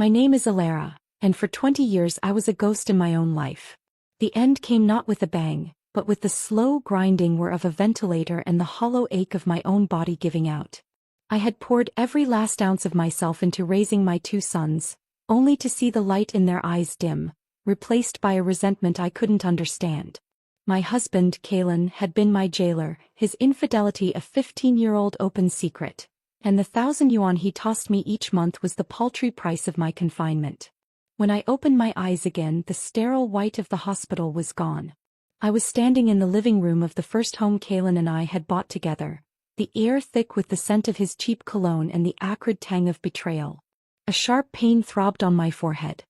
My name is Alara, and for 20 years I was a ghost in my own life. The end came not with a bang, but with the slow grinding whir of a ventilator and the hollow ache of my own body giving out. I had poured every last ounce of myself into raising my 2 sons, only to see the light in their eyes dim, replaced by a resentment I couldn't understand. My husband, Kalen, had been my jailer, his infidelity a 15-year-old open secret, and the 1,000 yuan he tossed me each month was the paltry price of my confinement. When I opened my eyes again, the sterile white of the hospital was gone. I was standing in the living room of the first home Kalen and I had bought together, the air thick with the scent of his cheap cologne and the acrid tang of betrayal. A sharp pain throbbed on my forehead.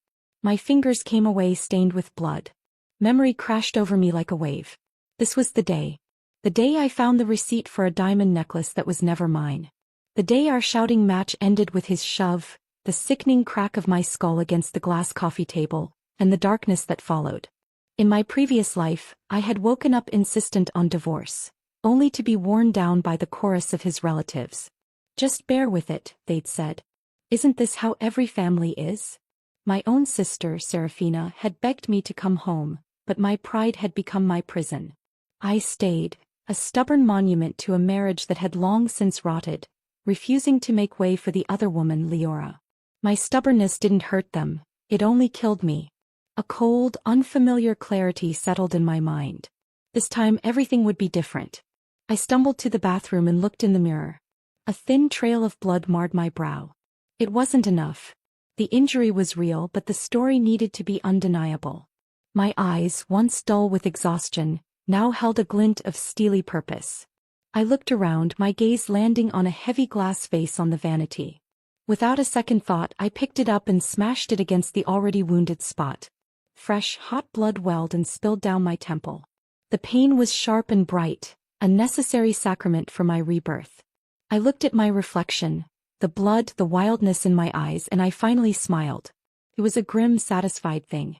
My fingers came away stained with blood. Memory crashed over me like a wave. This was the day. The day I found the receipt for a diamond necklace that was never mine. The day our shouting match ended with his shove, the sickening crack of my skull against the glass coffee table, and the darkness that followed. In my previous life, I had woken up insistent on divorce, only to be worn down by the chorus of his relatives. Just bear with it, they'd said. Isn't this how every family is? My own sister, Serafina, had begged me to come home, but my pride had become my prison. I stayed, a stubborn monument to a marriage that had long since rotted, refusing to make way for the other woman, Leora. My stubbornness didn't hurt them, it only killed me. A cold, unfamiliar clarity settled in my mind. This time everything would be different. I stumbled to the bathroom and looked in the mirror. A thin trail of blood marred my brow. It wasn't enough. The injury was real, but the story needed to be undeniable. My eyes, once dull with exhaustion, now held a glint of steely purpose. I looked around, my gaze landing on a heavy glass vase on the vanity. Without a second thought, I picked it up and smashed it against the already wounded spot. Fresh, hot blood welled and spilled down my temple. The pain was sharp and bright, a necessary sacrament for my rebirth. I looked at my reflection, the blood, the wildness in my eyes, and I finally smiled. It was a grim, satisfied thing.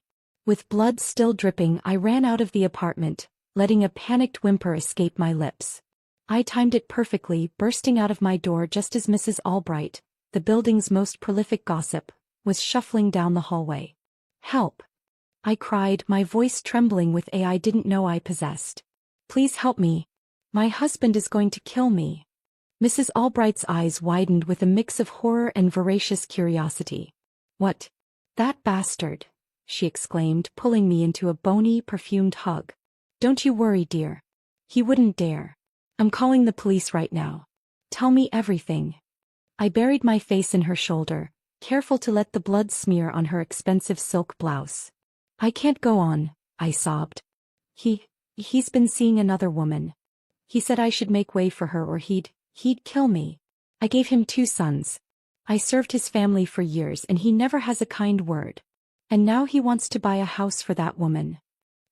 With blood still dripping, I ran out of the apartment, letting a panicked whimper escape my lips. I timed it perfectly, bursting out of my door just as Mrs. Albright, the building's most prolific gossip, was shuffling down the hallway. Help! I cried, my voice trembling with awe I didn't know I possessed. Please help me. My husband is going to kill me. Mrs. Albright's eyes widened with a mix of horror and voracious curiosity. What? That bastard! She exclaimed, pulling me into a bony, perfumed hug. Don't you worry, dear. He wouldn't dare. I'm calling the police right now. Tell me everything. I buried my face in her shoulder, careful to let the blood smear on her expensive silk blouse. I can't go on, I sobbed. He's been seeing another woman. He said I should make way for her or he'd kill me. I gave him 2 sons. I served his family for years and he never has a kind word. And now he wants to buy a house for that woman.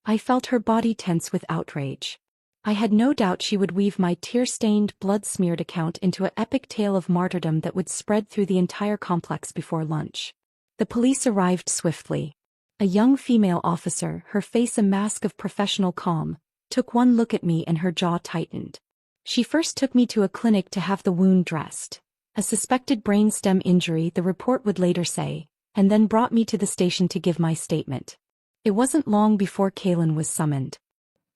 I felt her body tense with outrage. I had no doubt she would weave my tear-stained, blood-smeared account into an epic tale of martyrdom that would spread through the entire complex before lunch. The police arrived swiftly. A young female officer, her face a mask of professional calm, took one look at me and her jaw tightened. She first took me to a clinic to have the wound dressed. A suspected brainstem injury, the report would later say, and then brought me to the station to give my statement. It wasn't long before Kalen was summoned.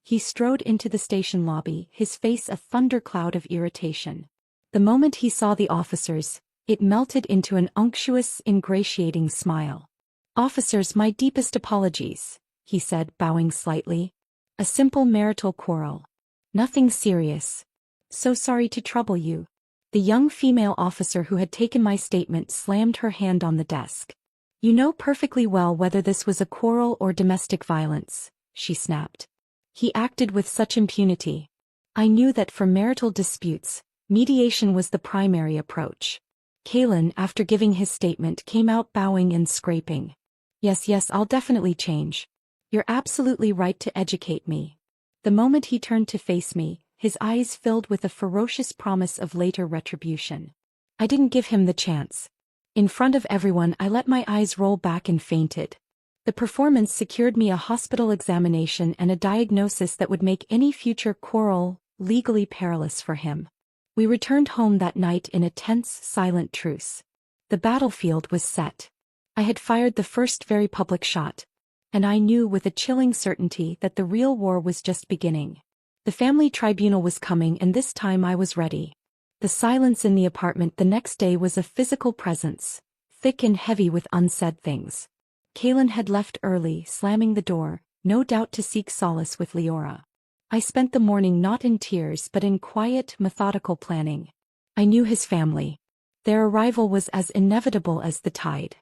He strode into the station lobby, his face a thundercloud of irritation. The moment he saw the officers, it melted into an unctuous, ingratiating smile. "Officers, my deepest apologies," he said, bowing slightly. "A simple marital quarrel. Nothing serious. So sorry to trouble you." The young female officer who had taken my statement slammed her hand on the desk. "You know perfectly well whether this was a quarrel or domestic violence," she snapped. He acted with such impunity. I knew that for marital disputes, mediation was the primary approach. Kalen, after giving his statement, came out bowing and scraping. Yes, I'll definitely change. You're absolutely right to educate me." The moment he turned to face me, his eyes filled with a ferocious promise of later retribution. I didn't give him the chance. In front of everyone, I let my eyes roll back and fainted. The performance secured me a hospital examination and a diagnosis that would make any future quarrel legally perilous for him. We returned home that night in a tense, silent truce. The battlefield was set. I had fired the first very public shot. And I knew with a chilling certainty that the real war was just beginning. The family tribunal was coming, and this time I was ready. The silence in the apartment the next day was a physical presence, thick and heavy with unsaid things. Kaylin had left early, slamming the door, no doubt to seek solace with Leora. I spent the morning not in tears but in quiet, methodical planning. I knew his family. Their arrival was as inevitable as the tide.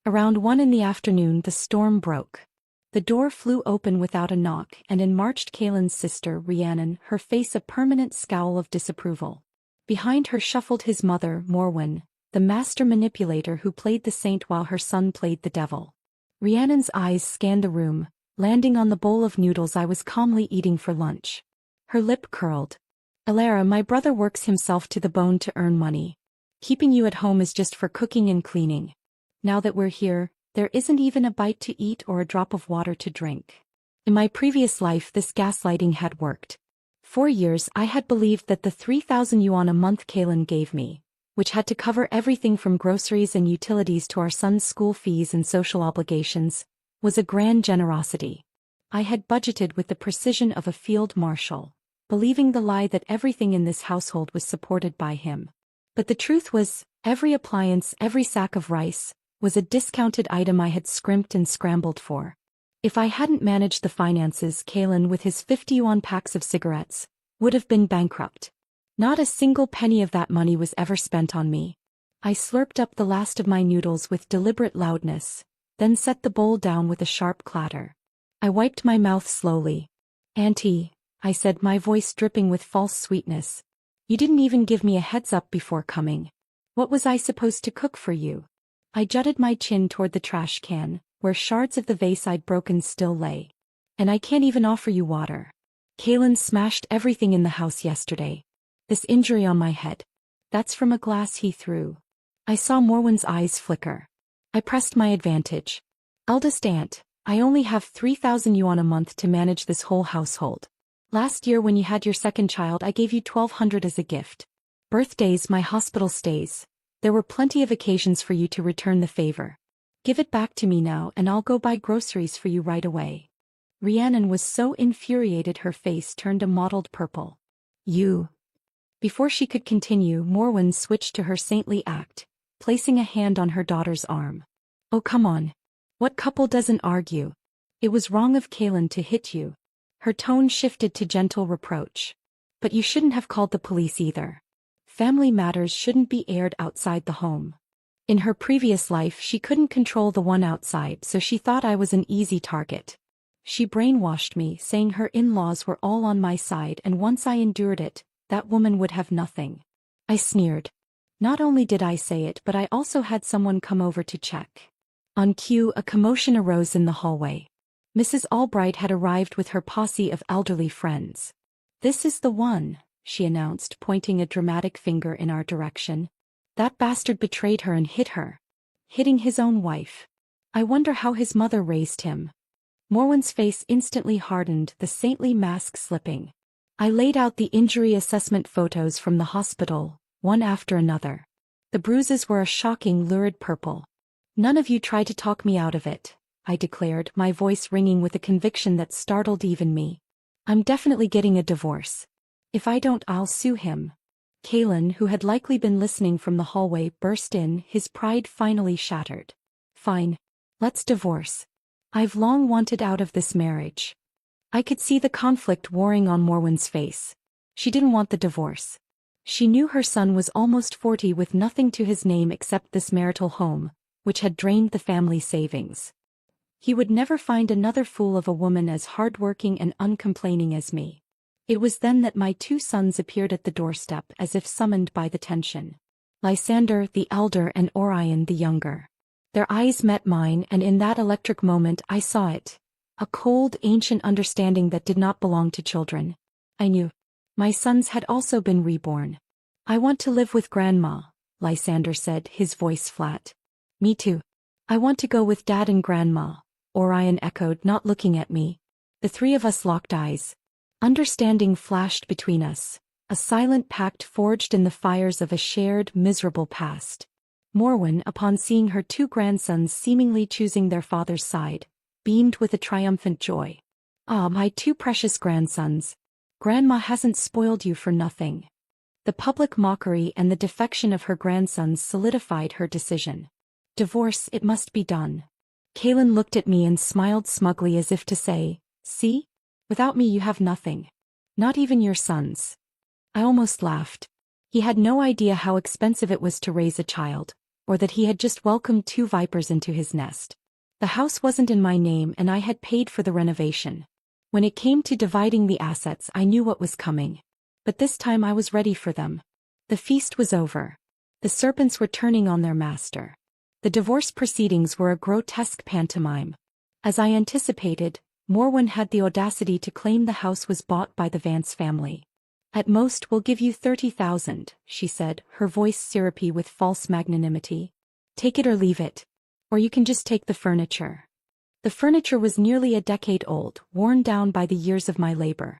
Around 1 in the afternoon the storm broke. The door flew open without a knock, and in marched Kaylin's sister, Rhiannon, her face a permanent scowl of disapproval. Behind her shuffled his mother, Morwen, the master manipulator who played the saint while her son played the devil. Rhiannon's eyes scanned the room, landing on the bowl of noodles I was calmly eating for lunch. Her lip curled. "Alara, my brother works himself to the bone to earn money. Keeping you at home is just for cooking and cleaning. Now that we're here, there isn't even a bite to eat or a drop of water to drink." In my previous life this gaslighting had worked. For years I had believed that the 3,000 yuan a month Kaylin gave me, which had to cover everything from groceries and utilities to our son's school fees and social obligations, was a grand generosity. I had budgeted with the precision of a field marshal, believing the lie that everything in this household was supported by him. But the truth was, every appliance, every sack of rice, was a discounted item I had scrimped and scrambled for. If I hadn't managed the finances, Kaylin, with his 50 yuan packs of cigarettes, would have been bankrupt. Not a single penny of that money was ever spent on me. I slurped up the last of my noodles with deliberate loudness, then set the bowl down with a sharp clatter. I wiped my mouth slowly. "Auntie," I said, my voice dripping with false sweetness. "You didn't even give me a heads up before coming. What was I supposed to cook for you?" I jutted my chin toward the trash can, where shards of the vase I'd broken still lay. "And I can't even offer you water. Kaylin smashed everything in the house yesterday. This injury on my head. That's from a glass he threw." I saw Morwen's eyes flicker. I pressed my advantage. "Eldest aunt, I only have 3,000 yuan a month to manage this whole household. Last year when you had your second child I gave you 1,200 as a gift. Birthdays, my hospital stays. There were plenty of occasions for you to return the favor. Give it back to me now and I'll go buy groceries for you right away." Rhiannon was so infuriated her face turned a mottled purple. "You." Before she could continue, Morwen switched to her saintly act, placing a hand on her daughter's arm. "Oh come on. What couple doesn't argue? It was wrong of Kaylin to hit you." Her tone shifted to gentle reproach. "But you shouldn't have called the police either. Family matters shouldn't be aired outside the home." In her previous life she couldn't control the one outside, so she thought I was an easy target. She brainwashed me, saying her in-laws were all on my side and once I endured it, that woman would have nothing. I sneered. Not only did I say it, but I also had someone come over to check. On cue, a commotion arose in the hallway. Mrs. Albright had arrived with her posse of elderly friends. "This is the one," she announced, pointing a dramatic finger in our direction. "That bastard betrayed her and hit her. Hitting his own wife. I wonder how his mother raised him." Morwen's face instantly hardened, the saintly mask slipping. I laid out the injury assessment photos from the hospital, one after another. The bruises were a shocking lurid purple. "None of you try to talk me out of it," I declared, my voice ringing with a conviction that startled even me. "I'm definitely getting a divorce. If I don't, I'll sue him." Kaylin, who had likely been listening from the hallway, burst in, his pride finally shattered. "Fine. Let's divorce. I've long wanted out of this marriage." I could see the conflict warring on Morwen's face. She didn't want the divorce. She knew her son was almost 40 with nothing to his name except this marital home, which had drained the family savings. He would never find another fool of a woman as hardworking and uncomplaining as me. It was then that my 2 sons appeared at the doorstep as if summoned by the tension. Lysander the elder and Orion the younger. Their eyes met mine, and in that electric moment I saw it. A cold, ancient understanding that did not belong to children. I knew. My sons had also been reborn. "I want to live with Grandma," Lysander said, his voice flat. "Me too. I want to go with Dad and Grandma," Orion echoed, not looking at me. The 3 of us locked eyes. Understanding flashed between us, a silent pact forged in the fires of a shared, miserable past. Morwen, upon seeing her two grandsons seemingly choosing their father's side, beamed with a triumphant joy. "Ah, my two precious grandsons. Grandma hasn't spoiled you for nothing." The public mockery and the defection of her grandsons solidified her decision. "Divorce, it must be done." Kaelin looked at me and smiled smugly as if to say, "See? Without me you have nothing. Not even your sons." I almost laughed. He had no idea how expensive it was to raise a child, or that he had just welcomed two vipers into his nest. The house wasn't in my name and I had paid for the renovation. When it came to dividing the assets, I knew what was coming. But this time I was ready for them. The feast was over. The serpents were turning on their master. The divorce proceedings were a grotesque pantomime. As I anticipated, Morwen had the audacity to claim the house was bought by the Vance family. "At most we'll give you 30,000, she said, her voice syrupy with false magnanimity. "Take it or leave it. Or you can just take the furniture." The furniture was nearly a decade old, worn down by the years of my labor.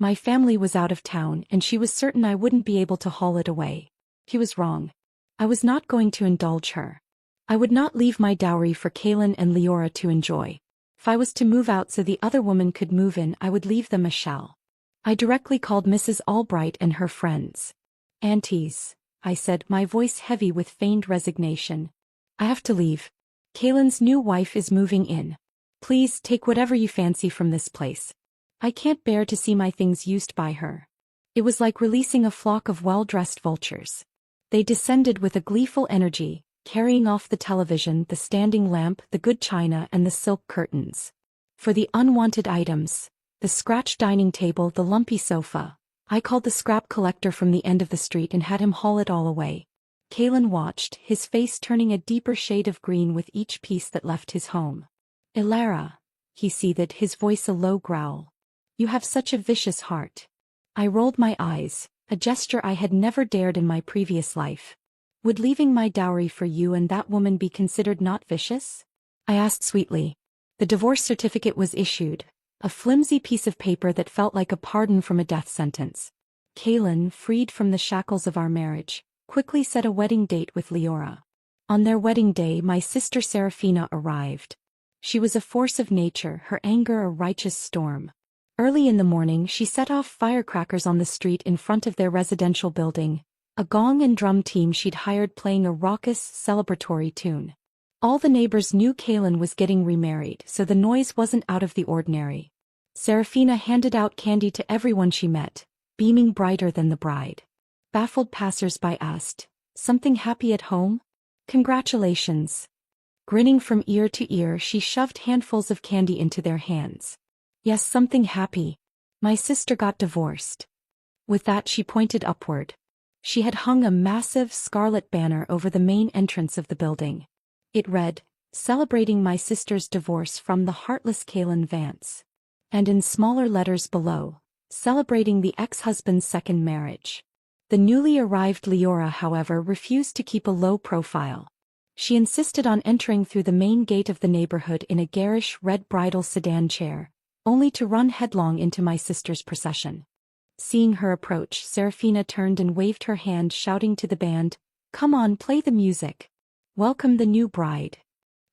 My family was out of town and she was certain I wouldn't be able to haul it away. He was wrong. I was not going to indulge her. I would not leave my dowry for Kaelin and Leora to enjoy. If I was to move out so the other woman could move in, I would leave them a shell. I directly called Mrs. Albright and her friends. "Aunties," I said, my voice heavy with feigned resignation. "I have to leave. Kaelin's new wife is moving in. Please take whatever you fancy from this place. I can't bear to see my things used by her." It was like releasing a flock of well-dressed vultures. They descended with a gleeful energy, carrying off the television, the standing lamp, the good china, and the silk curtains. For the unwanted items, the scratched dining table, the lumpy sofa, I called the scrap collector from the end of the street and had him haul it all away. Kaelin watched, his face turning a deeper shade of green with each piece that left his home. "Elara," he seethed, his voice a low growl. "You have such a vicious heart." I rolled my eyes, a gesture I had never dared in my previous life. "Would leaving my dowry for you and that woman be considered not vicious?" I asked sweetly. The divorce certificate was issued, a flimsy piece of paper that felt like a pardon from a death sentence. Kaelin, freed from the shackles of our marriage, quickly set a wedding date with Leora. On their wedding day, my sister Serafina arrived. She was a force of nature, her anger a righteous storm. Early in the morning she set off firecrackers on the street in front of their residential building, a gong and drum team she'd hired playing a raucous, celebratory tune. All the neighbors knew Kaelin was getting remarried, so the noise wasn't out of the ordinary. Serafina handed out candy to everyone she met, beaming brighter than the bride. Baffled passers-by asked, "Something happy at home?" "Congratulations." Grinning from ear to ear, she shoved handfuls of candy into their hands. "Yes, something happy. My sister got divorced." With that she pointed upward. She had hung a massive scarlet banner over the main entrance of the building. It read, "Celebrating my sister's divorce from the heartless Kaelin Vance." And in smaller letters below, "Celebrating the ex-husband's second marriage." The newly arrived Leora, however, refused to keep a low profile. She insisted on entering through the main gate of the neighborhood in a garish red bridal sedan chair, only to run headlong into my sister's procession. Seeing her approach, Serafina turned and waved her hand, shouting to the band, "Come on, play the music. Welcome the new bride."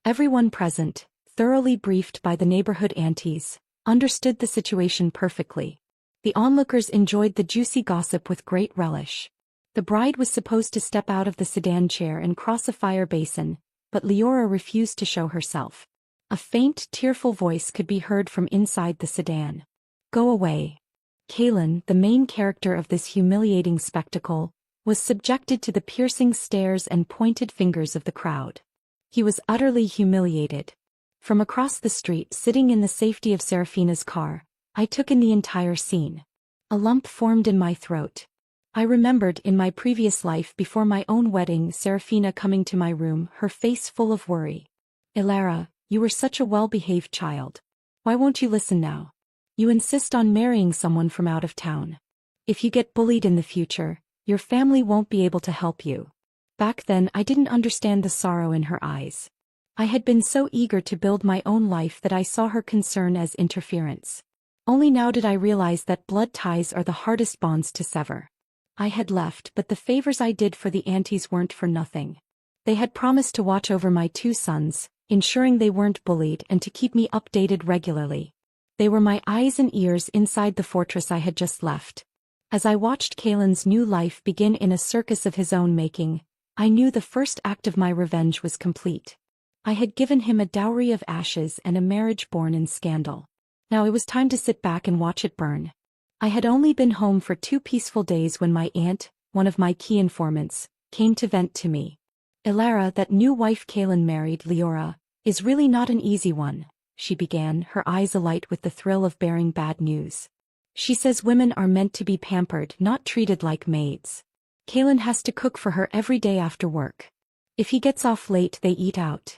Everyone present, thoroughly briefed by the neighborhood aunties, understood the situation perfectly. The onlookers enjoyed the juicy gossip with great relish. The bride was supposed to step out of the sedan chair and cross a fire basin, but Leora refused to show herself. A faint, tearful voice could be heard from inside the sedan. "Go away." Kaelin, the main character of this humiliating spectacle, was subjected to the piercing stares and pointed fingers of the crowd. He was utterly humiliated. From across the street, sitting in the safety of Serafina's car, I took in the entire scene. A lump formed in my throat. I remembered in my previous life before my own wedding Serafina coming to my room, her face full of worry. "Elara, you were such a well-behaved child. Why won't you listen now? You insist on marrying someone from out of town. If you get bullied in the future, your family won't be able to help you." Back then I didn't understand the sorrow in her eyes. I had been so eager to build my own life that I saw her concern as interference. Only now did I realize that blood ties are the hardest bonds to sever. I had left, but the favors I did for the aunties weren't for nothing. They had promised to watch over my two sons, ensuring they weren't bullied and to keep me updated regularly. They were my eyes and ears inside the fortress I had just left. As I watched Kalen's new life begin in a circus of his own making, I knew the first act of my revenge was complete. I had given him a dowry of ashes and a marriage born in scandal. Now it was time to sit back and watch it burn. I had only been home for 2 peaceful days when my aunt, one of my key informants, came to vent to me. "Ilara, that new wife Kalen married, Leora, is really not an easy one," she began, her eyes alight with the thrill of bearing bad news. "She says women are meant to be pampered, not treated like maids. Kalen has to cook for her every day after work. If he gets off late, they eat out."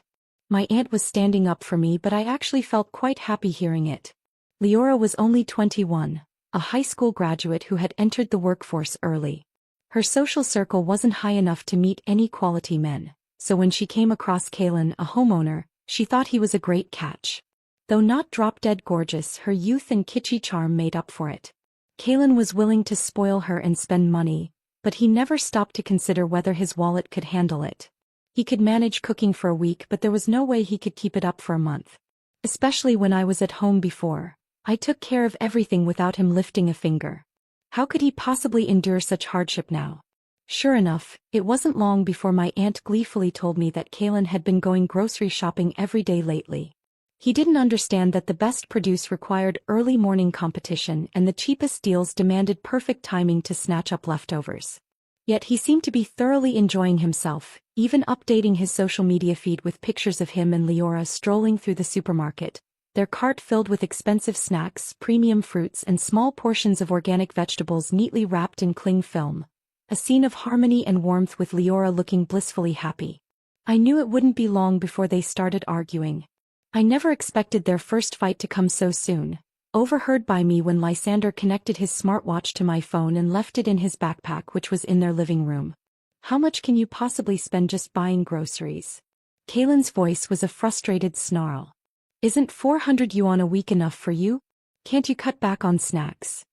My aunt was standing up for me, but I actually felt quite happy hearing it. Leora was only 21, a high school graduate who had entered the workforce early. Her social circle wasn't high enough to meet any quality men, so when she came across Kalen, a homeowner, she thought he was a great catch. Though not drop-dead gorgeous, her youth and kitschy charm made up for it. Kalen was willing to spoil her and spend money, but he never stopped to consider whether his wallet could handle it. He could manage cooking for a week, but there was no way he could keep it up for a month. Especially when I was at home before. I took care of everything without him lifting a finger. How could he possibly endure such hardship now? Sure enough, it wasn't long before my aunt gleefully told me that Kalen had been going grocery shopping every day lately. He didn't understand that the best produce required early morning competition and the cheapest deals demanded perfect timing to snatch up leftovers. Yet he seemed to be thoroughly enjoying himself, even updating his social media feed with pictures of him and Leora strolling through the supermarket, their cart filled with expensive snacks, premium fruits and small portions of organic vegetables neatly wrapped in cling film. A scene of harmony and warmth with Leora looking blissfully happy. I knew it wouldn't be long before they started arguing. I never expected their first fight to come so soon. Overheard by me when Lysander connected his smartwatch to my phone and left it in his backpack, which was in their living room. "How much can you possibly spend just buying groceries?" Kalen's voice was a frustrated snarl. "Isn't 400 yuan a week enough for you? Can't you cut back on snacks?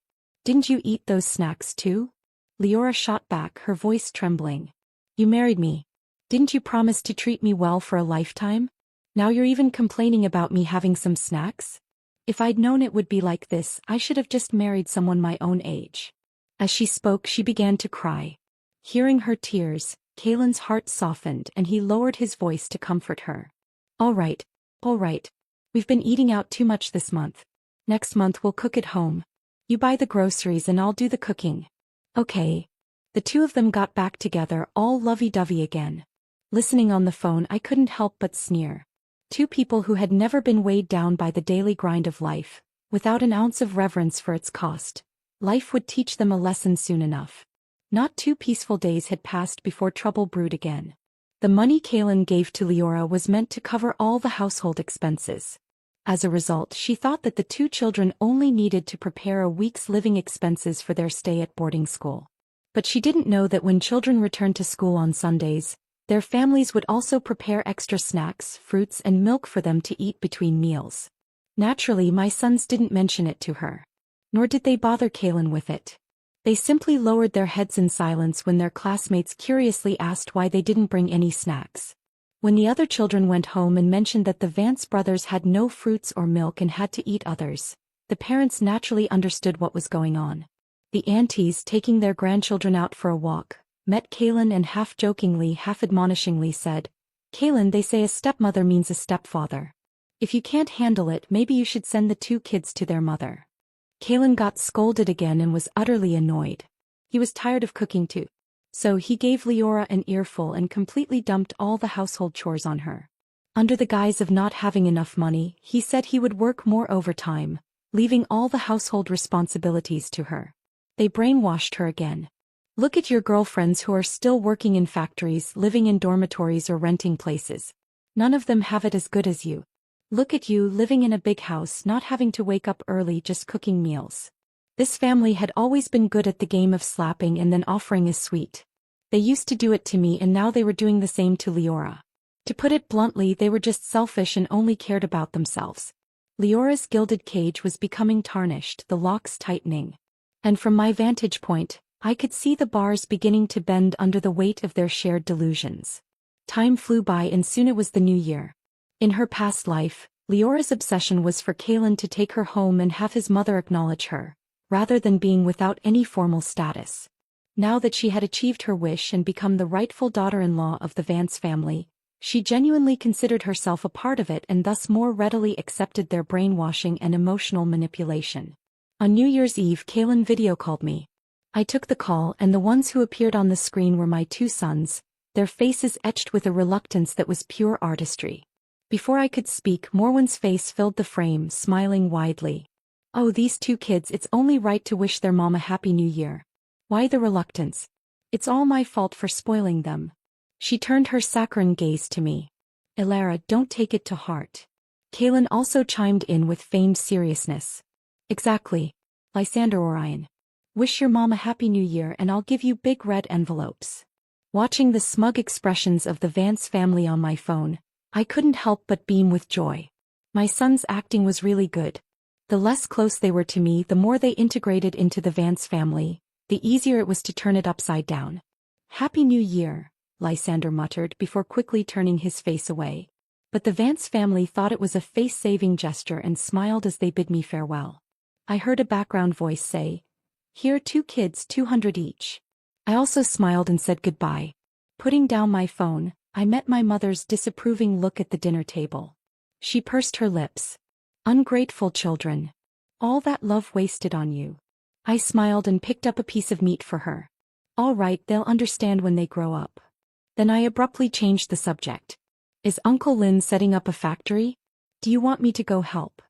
Didn't you eat those snacks too?" Leora shot back, her voice trembling. "You married me. Didn't you promise to treat me well for a lifetime? Now you're even complaining about me having some snacks? If I'd known it would be like this, I should have just married someone my own age." As she spoke, she began to cry. Hearing her tears, Kalen's heart softened and he lowered his voice to comfort her. All right. We've been eating out too much this month. Next month we'll cook at home. You buy the groceries and I'll do the cooking." "Okay." The two of them got back together, all lovey-dovey again. Listening on the phone, I couldn't help but sneer. Two people who had never been weighed down by the daily grind of life, without an ounce of reverence for its cost. Life would teach them a lesson soon enough. Not 2 peaceful days had passed before trouble brewed again. The money Kalen gave to Leora was meant to cover all the household expenses. As a result, she thought that the 2 children only needed to prepare a week's living expenses for their stay at boarding school. But she didn't know that when children returned to school on Sundays, their families would also prepare extra snacks, fruits and milk for them to eat between meals. Naturally, my sons didn't mention it to her. Nor did they bother Kalen with it. They simply lowered their heads in silence when their classmates curiously asked why they didn't bring any snacks. When the other children went home and mentioned that the Vance brothers had no fruits or milk and had to eat others, the parents naturally understood what was going on. The aunties, taking their grandchildren out for a walk, met Kalen and half-jokingly, half-admonishingly said, "Kalen, they say a stepmother means a stepfather. If you can't handle it, maybe you should send the 2 kids to their mother." Kalen got scolded again and was utterly annoyed. He was tired of cooking too. So he gave Leora an earful and completely dumped all the household chores on her. Under the guise of not having enough money, he said he would work more overtime, leaving all the household responsibilities to her. They brainwashed her again. Look at your girlfriends who are still working in factories, living in dormitories or renting places. None of them have it as good as you. Look at you, living in a big house, not having to wake up early, just cooking meals. This family had always been good at the game of slapping and then offering a sweet. They used to do it to me and now they were doing the same to Leora. To put it bluntly, they were just selfish and only cared about themselves. Leora's gilded cage was becoming tarnished, the locks tightening. And from my vantage point, I could see the bars beginning to bend under the weight of their shared delusions. Time flew by and soon it was the new year. In her past life, Leora's obsession was for Kaylin to take her home and have his mother acknowledge her, rather than being without any formal status. Now that she had achieved her wish and become the rightful daughter-in-law of the Vance family, she genuinely considered herself a part of it and thus more readily accepted their brainwashing and emotional manipulation. On New Year's Eve, Kaylin video called me. I took the call and the ones who appeared on the screen were my two sons, their faces etched with a reluctance that was pure artistry. Before I could speak, Morwen's face filled the frame, smiling widely. Oh, these two kids, it's only right to wish their mom a happy new year. Why the reluctance? It's all my fault for spoiling them. She turned her saccharine gaze to me. Elara, don't take it to heart. Kaylin also chimed in with feigned seriousness. Exactly. Lysander Orion. Wish your mom a happy new year and I'll give you big red envelopes. Watching the smug expressions of the Vance family on my phone, I couldn't help but beam with joy. My son's acting was really good. The less close they were to me, the more they integrated into the Vance family, the easier it was to turn it upside down. Happy New Year, Lysander muttered before quickly turning his face away. But the Vance family thought it was a face-saving gesture and smiled as they bid me farewell. I heard a background voice say, "Here, two kids, 200 each." I also smiled and said goodbye. Putting down my phone, I met my mother's disapproving look at the dinner table. She pursed her lips. Ungrateful children. All that love wasted on you. I smiled and picked up a piece of meat for her. All right, they'll understand when they grow up. Then I abruptly changed the subject. Is Uncle Lin setting up a factory? Do you want me to go help?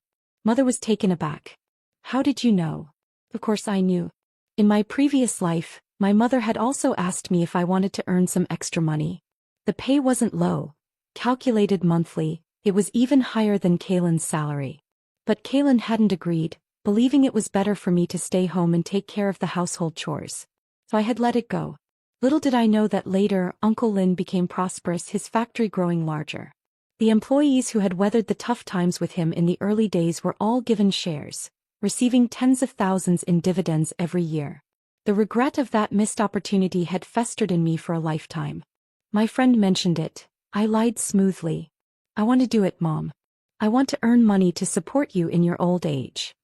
Mother was taken aback. How did you know? Of course I knew. In my previous life, my mother had also asked me if I wanted to earn some extra money. The pay wasn't low. Calculated monthly, it was even higher than Kaylin's salary. But Kaylin hadn't agreed, believing it was better for me to stay home and take care of the household chores. So I had let it go. Little did I know that later, Uncle Lin became prosperous, his factory growing larger. The employees who had weathered the tough times with him in the early days were all given shares, receiving tens of thousands in dividends every year. The regret of that missed opportunity had festered in me for a lifetime. My friend mentioned it. I lied smoothly. I want to do it, Mom. I want to earn money to support you in your old age.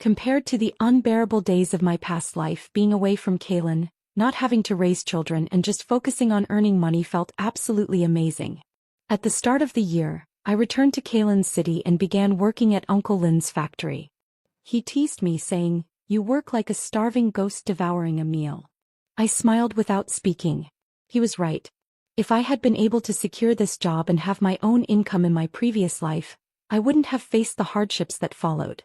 Compared to the unbearable days of my past life, being away from Kaylin, not having to raise children and just focusing on earning money felt absolutely amazing. At the start of the year, I returned to Kaylin's city and began working at Uncle Lin's factory. He teased me, saying, "You work like a starving ghost devouring a meal." I smiled without speaking. He was right. If I had been able to secure this job and have my own income in my previous life, I wouldn't have faced the hardships that followed.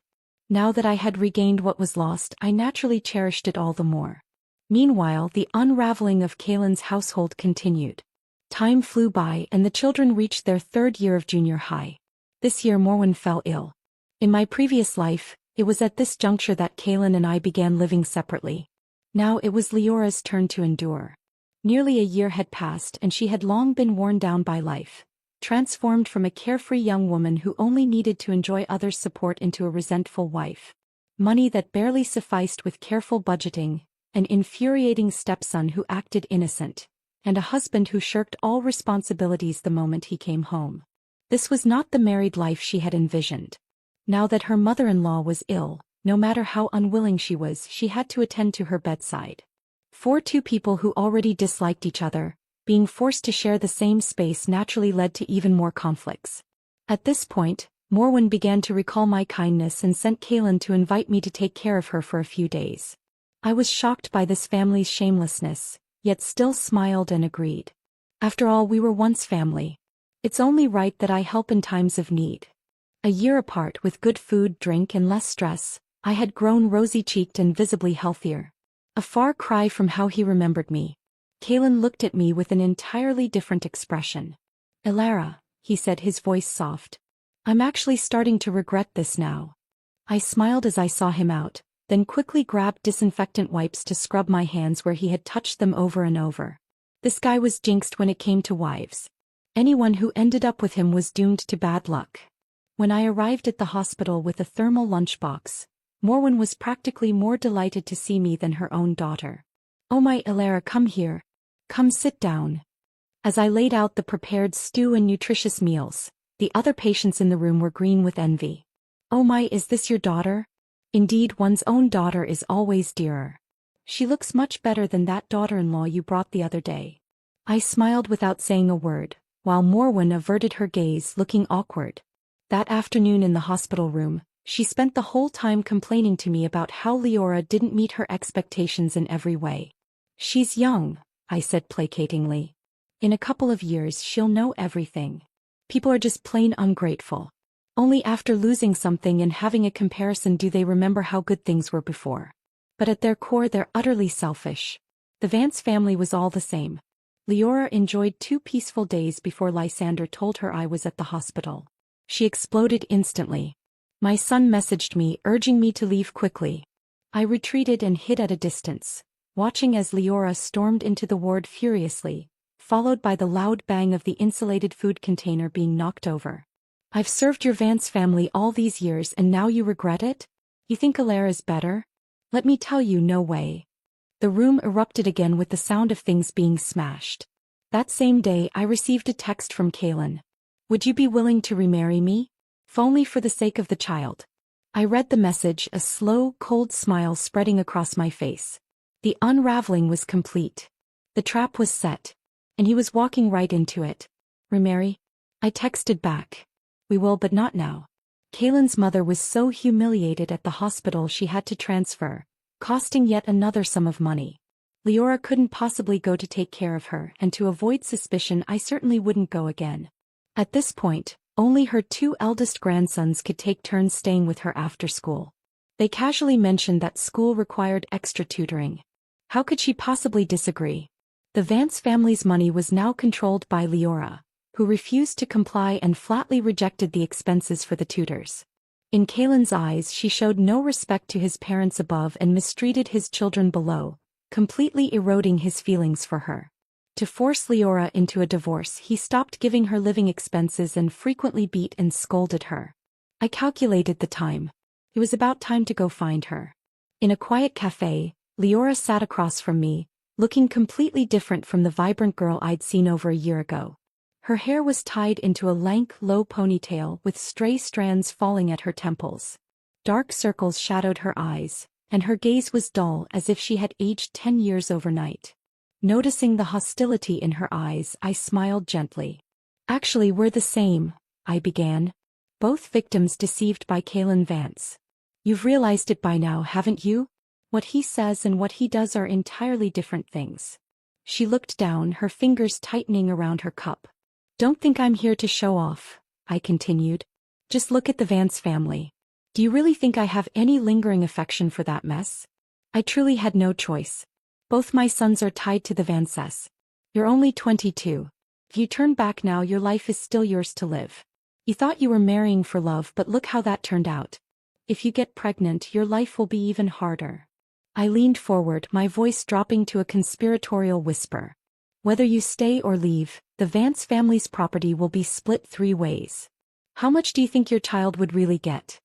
Now that I had regained what was lost, I naturally cherished it all the more. Meanwhile, the unraveling of Kaylin's household continued. Time flew by and the children reached their third year of junior high. This year Morwen fell ill. In my previous life, it was at this juncture that Kaylin and I began living separately. Now it was Leora's turn to endure. Nearly a year had passed and she had long been worn down by life, transformed from a carefree young woman who only needed to enjoy others' support into a resentful wife. Money that barely sufficed with careful budgeting, an infuriating stepson who acted innocent, and a husband who shirked all responsibilities the moment he came home. This was not the married life she had envisioned. Now that her mother-in-law was ill, no matter how unwilling she was, she had to attend to her bedside. For two people who already disliked each other, being forced to share the same space naturally led to even more conflicts. At this point, Morwen began to recall my kindness and sent Kaylin to invite me to take care of her for a few days. I was shocked by this family's shamelessness, yet still smiled and agreed. After all, we were once family. It's only right that I help in times of need. A year apart, with good food, drink and less stress, I had grown rosy-cheeked and visibly healthier. A far cry from how he remembered me. Kaylin looked at me with an entirely different expression. "Elara," he said, his voice soft. "I'm actually starting to regret this now." I smiled as I saw him out, then quickly grabbed disinfectant wipes to scrub my hands where he had touched them over and over. This guy was jinxed when it came to wives. Anyone who ended up with him was doomed to bad luck. When I arrived at the hospital with a thermal lunchbox, Morwen was practically more delighted to see me than her own daughter. "Oh my Elara, come here. Come sit down." As I laid out the prepared stew and nutritious meals, the other patients in the room were green with envy. "Oh my, is this your daughter?" Indeed, one's own daughter is always dearer. "She looks much better than that daughter-in-law you brought the other day." I smiled without saying a word, while Morwen averted her gaze, looking awkward. That afternoon in the hospital room, she spent the whole time complaining to me about how Leora didn't meet her expectations in every way. "She's young," I said placatingly. "In a couple of years she'll know everything. People are just plain ungrateful. Only after losing something and having a comparison do they remember how good things were before. But at their core they're utterly selfish." The Vance family was all the same. Leora enjoyed 2 peaceful days before Lysander told her I was at the hospital. She exploded instantly. My son messaged me, urging me to leave quickly. I retreated and hid at a distance, watching as Leora stormed into the ward furiously, followed by the loud bang of the insulated food container being knocked over. "I've served your Vance family all these years and now you regret it? You think Alara's better? Let me tell you, no way." The room erupted again with the sound of things being smashed. That same day I received a text from Kaylin. "Would you be willing to remarry me? If only for the sake of the child." I read the message, a slow, cold smile spreading across my face. The unraveling was complete. The trap was set. And he was walking right into it. "Remarry?" I texted back. "We will, but not now." Kaylin's mother was so humiliated at the hospital she had to transfer, costing yet another sum of money. Leora couldn't possibly go to take care of her, and to avoid suspicion I certainly wouldn't go again. At this point, only her 2 eldest grandsons could take turns staying with her after school. They casually mentioned that school required extra tutoring. How could she possibly disagree? The Vance family's money was now controlled by Leora, who refused to comply and flatly rejected the expenses for the tutors. In Kaylin's eyes she showed no respect to his parents above and mistreated his children below, completely eroding his feelings for her. To force Leora into a divorce, he stopped giving her living expenses and frequently beat and scolded her. I calculated the time. It was about time to go find her. In a quiet cafe, Leora sat across from me, looking completely different from the vibrant girl I'd seen over a year ago. Her hair was tied into a lank, low ponytail with stray strands falling at her temples. Dark circles shadowed her eyes, and her gaze was dull as if she had aged 10 years overnight. Noticing the hostility in her eyes, I smiled gently. "Actually, we're the same," I began. "Both victims deceived by Kaylin Vance. You've realized it by now, haven't you? What he says and what he does are entirely different things." She looked down, her fingers tightening around her cup. "Don't think I'm here to show off," I continued. "Just look at the Vance family. Do you really think I have any lingering affection for that mess? I truly had no choice. Both my sons are tied to the Vances. You're only 22. If you turn back now, your life is still yours to live. You thought you were marrying for love, but look how that turned out. If you get pregnant, your life will be even harder." I leaned forward, my voice dropping to a conspiratorial whisper. "Whether you stay or leave, the Vance family's property will be split 3 ways. How much do you think your child would really get?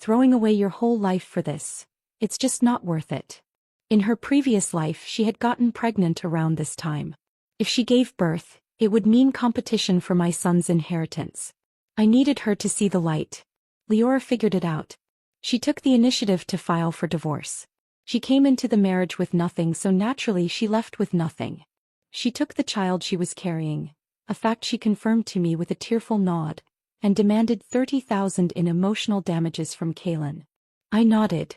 Throwing away your whole life for this, it's just not worth it." In her previous life she had gotten pregnant around this time. If she gave birth, it would mean competition for my son's inheritance. I needed her to see the light. Leora figured it out. She took the initiative to file for divorce. She came into the marriage with nothing, so naturally she left with nothing. She took the child she was carrying, a fact she confirmed to me with a tearful nod, and demanded 30,000 in emotional damages from Kaylin. I nodded.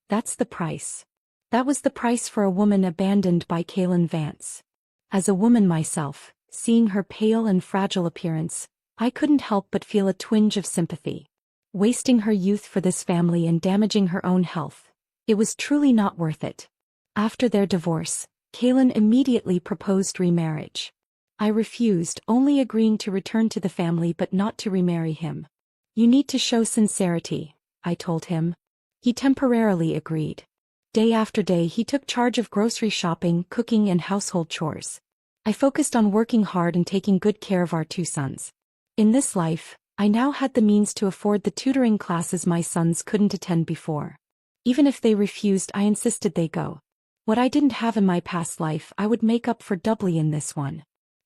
That's the price. That was the price for a woman abandoned by Kaylin Vance. As a woman myself, seeing her pale and fragile appearance, I couldn't help but feel a twinge of sympathy. Wasting her youth for this family and damaging her own health. It was truly not worth it. After their divorce, Kaylin immediately proposed remarriage. I refused, only agreeing to return to the family but not to remarry him. "You need to show sincerity," I told him. He temporarily agreed. Day after day he took charge of grocery shopping, cooking and household chores. I focused on working hard and taking good care of our 2 sons. In this life, I now had the means to afford the tutoring classes my sons couldn't attend before. Even if they refused, I insisted they go. What I didn't have in my past life I would make up for doubly in this one.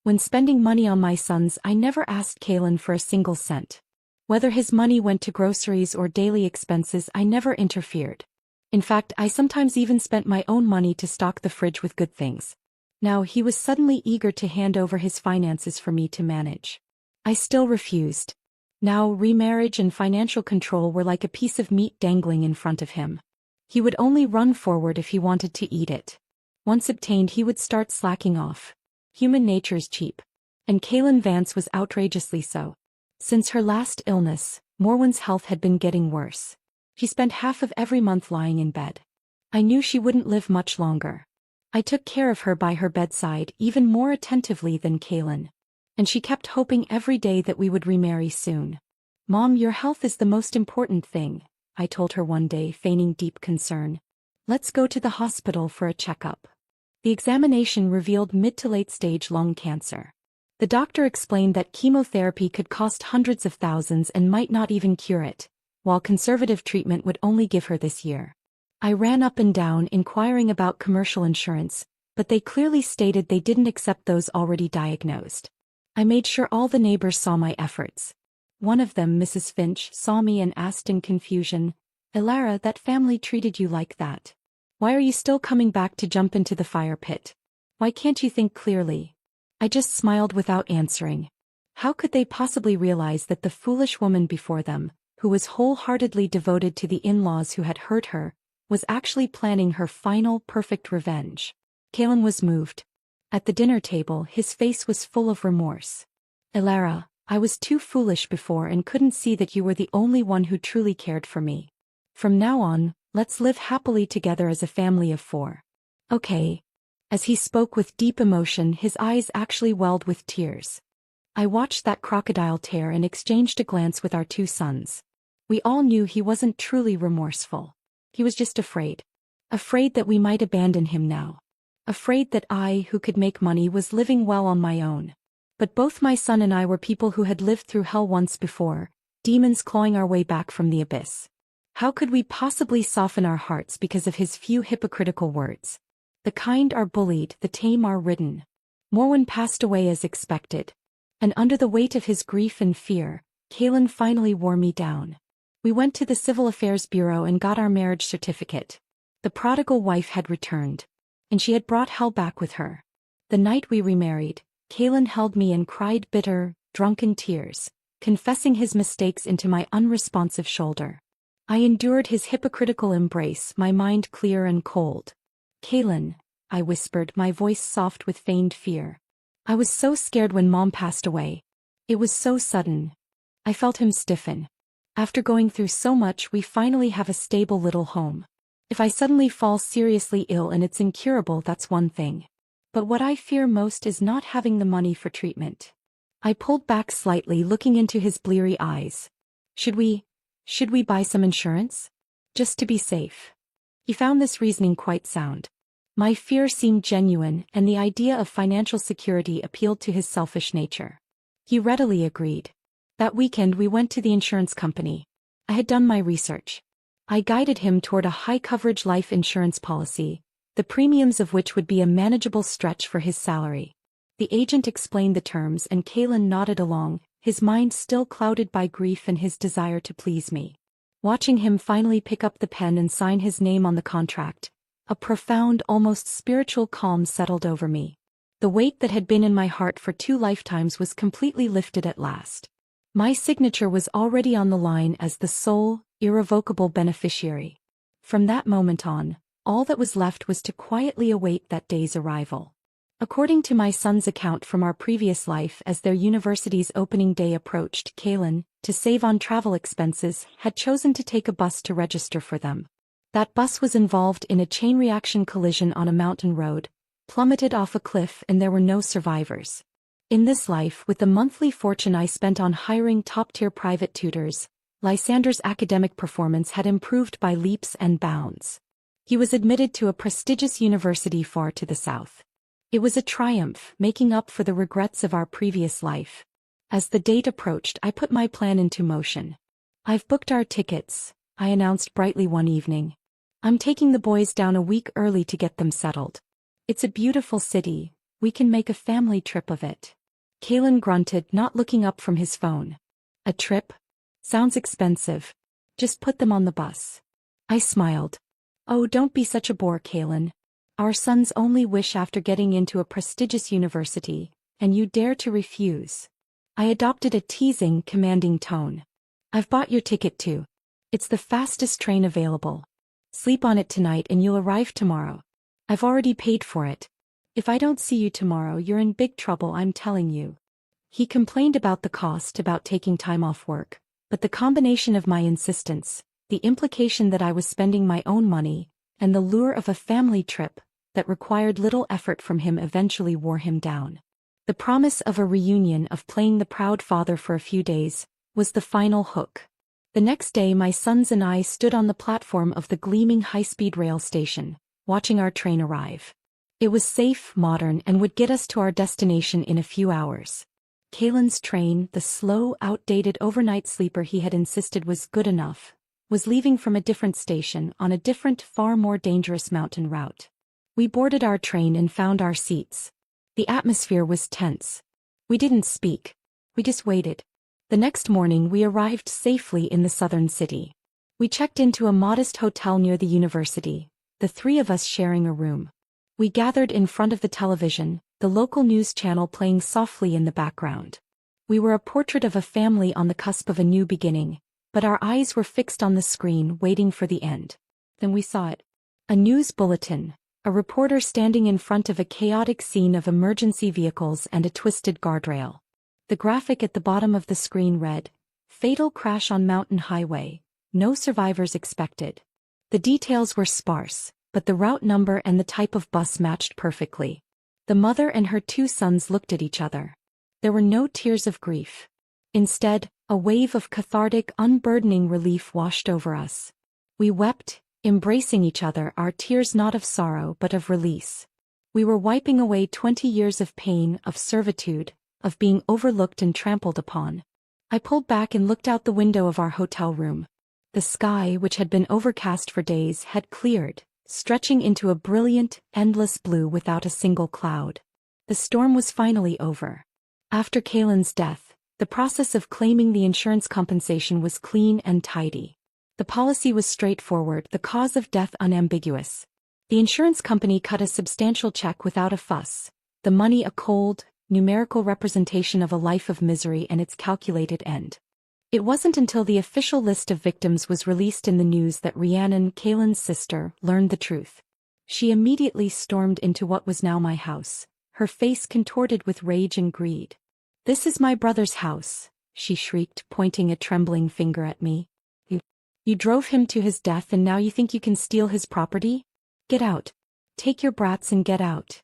When spending money on my sons, I never asked Kalen for a single cent. Whether his money went to groceries or daily expenses, I never interfered. In fact, I sometimes even spent my own money to stock the fridge with good things. Now he was suddenly eager to hand over his finances for me to manage. I still refused. Now remarriage and financial control were like a piece of meat dangling in front of him. He would only run forward if he wanted to eat it. Once obtained, he would start slacking off. Human nature's cheap. And Kaylin Vance was outrageously so. Since her last illness, Morwen's health had been getting worse. She spent half of every month lying in bed. I knew she wouldn't live much longer. I took care of her by her bedside even more attentively than Kaylin. And she kept hoping every day that we would remarry soon. "Mom, your health is the most important thing," I told her one day, feigning deep concern. "Let's go to the hospital for a checkup." The examination revealed mid to late stage lung cancer. The doctor explained that chemotherapy could cost hundreds of thousands and might not even cure it, while conservative treatment would only give her this year. I ran up and down inquiring about commercial insurance, but they clearly stated they didn't accept those already diagnosed. I made sure all the neighbors saw my efforts. One of them, Mrs. Finch, saw me and asked in confusion, "Elara, that family treated you like that. Why are you still coming back to jump into the fire pit? Why can't you think clearly?" I just smiled without answering. How could they possibly realize that the foolish woman before them, who was wholeheartedly devoted to the in-laws who had hurt her, was actually planning her final, perfect revenge? Kalen was moved. At the dinner table, his face was full of remorse. "Elara, I was too foolish before and couldn't see that you were the only one who truly cared for me. From now on, let's live happily together as a family of 4. Okay." As he spoke with deep emotion, his eyes actually welled with tears. I watched that crocodile tear and exchanged a glance with our 2 sons. We all knew he wasn't truly remorseful. He was just afraid. Afraid that we might abandon him now. Afraid that I, who could make money, was living well on my own. But both my son and I were people who had lived through hell once before, demons clawing our way back from the abyss. How could we possibly soften our hearts because of his few hypocritical words? The kind are bullied, the tame are ridden. Morwen passed away as expected. And under the weight of his grief and fear, Kalen finally wore me down. We went to the Civil Affairs Bureau and got our marriage certificate. The prodigal wife had returned. And she had brought hell back with her. The night we remarried, Kalen held me and cried bitter, drunken tears, confessing his mistakes into my unresponsive shoulder. I endured his hypocritical embrace, my mind clear and cold. "Kalen," I whispered, my voice soft with feigned fear. "I was so scared when Mom passed away. It was so sudden." I felt him stiffen. "After going through so much, we finally have a stable little home. If I suddenly fall seriously ill and it's incurable, that's one thing. But what I fear most is not having the money for treatment." I pulled back slightly, looking into his bleary eyes. Should we buy some insurance? Just to be safe." He found this reasoning quite sound. My fear seemed genuine, and the idea of financial security appealed to his selfish nature. He readily agreed. That weekend we went to the insurance company. I had done my research. I guided him toward a high-coverage life insurance policy, the premiums of which would be a manageable stretch for his salary. The agent explained the terms and Kalen nodded along, his mind still clouded by grief and his desire to please me. Watching him finally pick up the pen and sign his name on the contract, a profound, almost spiritual calm settled over me. The weight that had been in my heart for 2 lifetimes was completely lifted at last. My signature was already on the line as the sole, irrevocable beneficiary. From that moment on, all that was left was to quietly await that day's arrival. According to my son's account from our previous life, as their university's opening day approached, Kalen, to save on travel expenses, had chosen to take a bus to register for them. That bus was involved in a chain reaction collision on a mountain road, plummeted off a cliff, and there were no survivors. In this life, with the monthly fortune I spent on hiring top-tier private tutors, Lysander's academic performance had improved by leaps and bounds. He was admitted to a prestigious university far to the south. It was a triumph, making up for the regrets of our previous life. As the date approached, I put my plan into motion. "I've booked our tickets," I announced brightly one evening. "I'm taking the boys down a week early to get them settled. It's a beautiful city, we can make a family trip of it." Kalen grunted, not looking up from his phone. A trip? Sounds expensive. Just put them on the bus. I smiled. Oh, don't be such a bore, Kalen. Our son's only wish after getting into a prestigious university, and you dare to refuse. I adopted a teasing, commanding tone. I've bought your ticket too. It's the fastest train available. Sleep on it tonight and you'll arrive tomorrow. I've already paid for it. If I don't see you tomorrow, you're in big trouble, I'm telling you. He complained about the cost, about taking time off work, but the combination of my insistence, the implication that I was spending my own money, and the lure of a family trip that required little effort from him eventually wore him down. The promise of a reunion, of playing the proud father for a few days, was the final hook. The next day my sons and I stood on the platform of the gleaming high-speed rail station, watching our train arrive. It was safe, modern, and would get us to our destination in a few hours. Kalen's train, the slow, outdated overnight sleeper he had insisted was good enough, was leaving from a different station on a different, far more dangerous mountain route. We boarded our train and found our seats. The atmosphere was tense. We didn't speak. We just waited. The next morning we arrived safely in the southern city. We checked into a modest hotel near the university, the three of us sharing a room. We gathered in front of the television, the local news channel playing softly in the background. We were a portrait of a family on the cusp of a new beginning, but our eyes were fixed on the screen, waiting for the end. Then we saw it. A news bulletin, a reporter standing in front of a chaotic scene of emergency vehicles and a twisted guardrail. The graphic at the bottom of the screen read, "Fatal crash on mountain highway, no survivors expected." The details were sparse, but the route number and the type of bus matched perfectly. The mother and her two sons looked at each other. There were no tears of grief. Instead, a wave of cathartic, unburdening relief washed over us. We wept, embracing each other, our tears not of sorrow but of release. We were wiping away 20 years of pain, of servitude, of being overlooked and trampled upon. I pulled back and looked out the window of our hotel room. The sky, which had been overcast for days, had cleared, stretching into a brilliant, endless blue without a single cloud. The storm was finally over. After Kalen's death, the process of claiming the insurance compensation was clean and tidy. The policy was straightforward, the cause of death unambiguous. The insurance company cut a substantial check without a fuss, the money a cold, numerical representation of a life of misery and its calculated end. It wasn't until the official list of victims was released in the news that Rhiannon, Kalen's sister, learned the truth. She immediately stormed into what was now my house, her face contorted with rage and greed. "This is my brother's house," she shrieked, pointing a trembling finger at me. You drove him to his death and now you think you can steal his property? Get out. Take your brats and get out."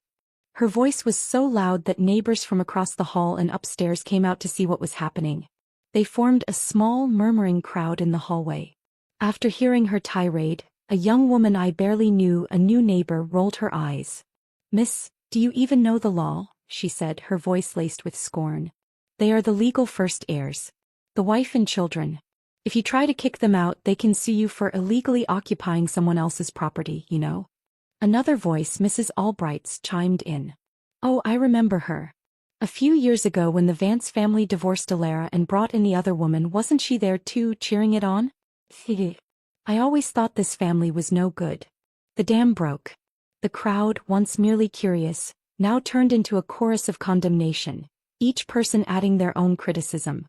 Her voice was so loud that neighbors from across the hall and upstairs came out to see what was happening. They formed a small, murmuring crowd in the hallway. After hearing her tirade, a young woman I barely knew, a new neighbor, rolled her eyes. "Miss, do you even know the law?" she said, her voice laced with scorn. "They are the legal first heirs. The wife and children. If you try to kick them out, they can sue you for illegally occupying someone else's property, you know." Another voice, Mrs. Albright's, chimed in. "Oh, I remember her. A few years ago when the Vance family divorced Alara and brought in the other woman, wasn't she there too, cheering it on? I always thought this family was no good. The dam broke." The crowd, once merely curious, now turned into a chorus of condemnation, each person adding their own criticism.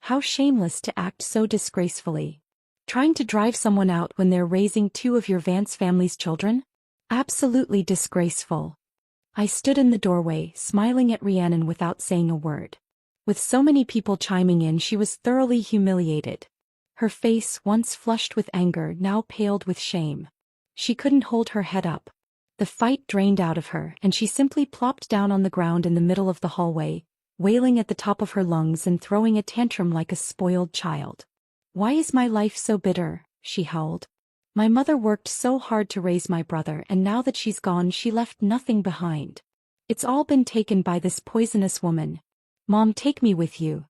How shameless to act so disgracefully. Trying to drive someone out when they're raising two of your Vance family's children? Absolutely disgraceful. I stood in the doorway, smiling at Rhiannon without saying a word. With so many people chiming in, she was thoroughly humiliated. Her face, once flushed with anger, now paled with shame. She couldn't hold her head up. The fight drained out of her, and she simply plopped down on the ground in the middle of the hallway, wailing at the top of her lungs and throwing a tantrum like a spoiled child. "Why is my life so bitter?" she howled. "My mother worked so hard to raise my brother, and now that she's gone, she left nothing behind. It's all been taken by this poisonous woman. Mom, take me with you."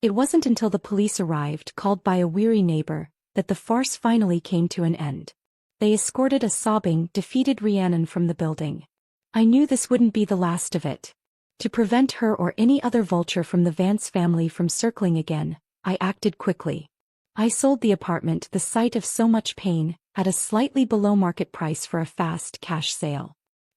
It wasn't until the police arrived, called by a weary neighbor, that the farce finally came to an end. They escorted a sobbing, defeated Rhiannon from the building. I knew this wouldn't be the last of it. To prevent her or any other vulture from the Vance family from circling again, I acted quickly. I sold the apartment, the site of so much pain, at a slightly below market price for a fast cash sale.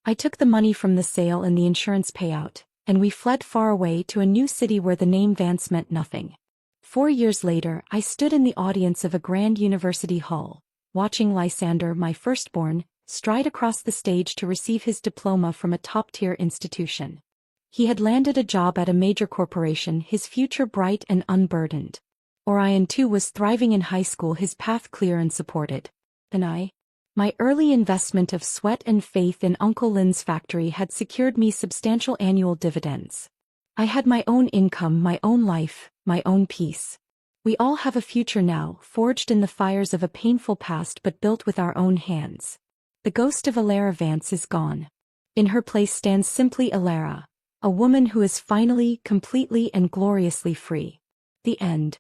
I took the money from the sale and the insurance payout, and we fled far away to a new city where the name Vance meant nothing. 4 years later, I stood in the audience of a grand university hall, watching Lysander, my firstborn, stride across the stage to receive his diploma from a top-tier institution. He had landed a job at a major corporation, his future bright and unburdened. Orion too was thriving in high school, his path clear and supported. And I? My early investment of sweat and faith in Uncle Lin's factory had secured me substantial annual dividends. I had my own income, my own life, my own peace. We all have a future now, forged in the fires of a painful past but built with our own hands. The ghost of Alara Vance is gone. In her place stands simply Alara, a woman who is finally, completely and gloriously free. The end.